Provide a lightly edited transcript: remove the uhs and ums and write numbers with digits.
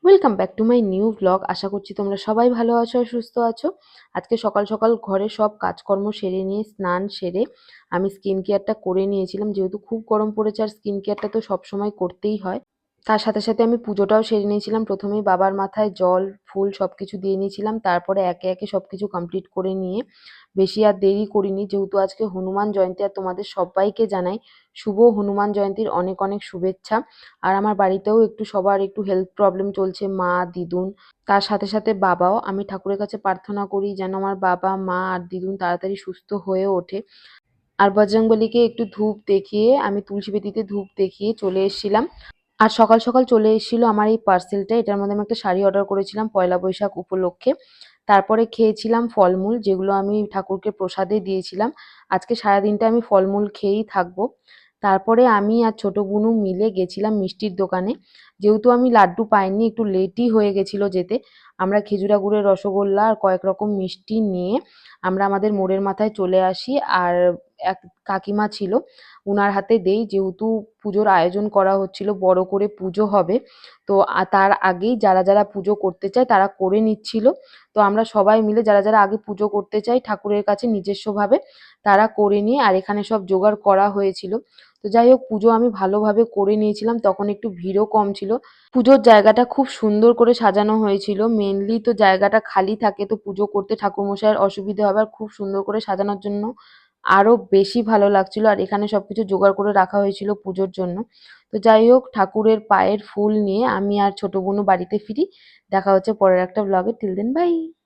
Welcome back to my new blog. আশা করছি তোমরা সবাই ভালো আছো আর সুস্থ আছো। আজকে সকাল সকাল ঘরে সব কাজকর্ম সেরে নিয়ে স্নান সেরে আমি স্কিন কেয়ারটা করে নিয়েছিলাম, যেহেতু খুব গরম পড়েছে আর স্কিন কেয়ারটা তো সবসময় করতেই হয়। তার সাথে সাথে আমি পুজোটাও সেরে নিয়েছিলাম। প্রথমেই বাবার মাথায় জল ফুল সবকিছু দিয়ে নিয়েছিলাম, তারপরে একে একে সবকিছু কমপ্লিট করে নিয়ে বেশি আর দেরি করিনি, যেহেতু আজকে হনুমান জয়ন্তী। আর তোমাদের সবাইকে জানাই শুভ হনুমান জয়ন্তীর অনেক অনেক শুভেচ্ছা। আর আমার বাড়িতেও একটু সবার একটু হেলথ প্রবলেম চলছে, মা দিদুন তার সাথে সাথে বাবাও। আমি ঠাকুরের কাছে প্রার্থনা করি যেন আমার বাবা মা আর দিদুন তাড়াতাড়ি সুস্থ হয়ে ওঠে। আর বজরংবলীকে একটু ধূপ দেখিয়ে আমি তুলসী বেদিতে ধূপ দেখিয়ে চলে এসেছিলাম। আর সকাল সকাল চলে এসেছিল আমার এই পার্সেলটা। এটার মধ্যে আমি একটা শাড়ি অর্ডার করেছিলাম পয়লা বৈশাখ উপলক্ষে। তারপরে খেয়েছিলাম ফলমূল, যেগুলো আমি ঠাকুরকে প্রসাদে দিয়েছিলাম। আজকে সারাদিনটা আমি ফলমূল খেয়েই থাকবো। তারপরে আমি আর ছোট বুনু মিলে গেছিলাম মিষ্টির দোকানে। যেহেতু আমি লাড্ডু পাইনি, একটু লেটই হয়ে গেছিল যেতে, আমরা খেজুরা গুড়ের রসগোল্লা আর কয়েক রকম মিষ্টি নিয়ে আমরা আমাদের মোড়ের মাথায় চলে আসি। আর এক কাকিমা ছিল, উনার হাতে দেই, যেহেতু পুজোর আয়োজন করা হচ্ছিল, বড় করে পুজো হবে। তো তার আগেই যারা যারা পুজো করতে চায় তারা করে নিচ্ছিল। তো আমরা সবাই মিলে যারা যারা আগে পুজো করতে চাই ঠাকুরের কাছে নিজস্বভাবে, তারা করে নিয়ে আর এখানে সব জোগাড় করা হয়েছিল। তো যাই হোক, পুজো আমি ভালোভাবে করে নিয়েছিলাম, তখন একটু ভিড়ও কম ছিল। পুজোর জায়গাটা খুব সুন্দর করে সাজানো হয়েছিল। মেনলি তো জায়গাটা খালি থাকে, তো পুজো করতে ঠাকুরমশাইয়ের অসুবিধে হবে, আর খুব সুন্দর করে সাজানোর জন্য আরো বেশি ভালো লাগছিল। আর এখানে সবকিছু জোগাড় করে রাখা হয়েছিল পুজোর জন্য। তো যাই হোক, ঠাকুরের পায়ের ফুল নিয়ে আমি আর ছোট বোনও বাড়িতে ফিরি। দেখা হচ্ছে পরের একটা ব্লগে। Till then by.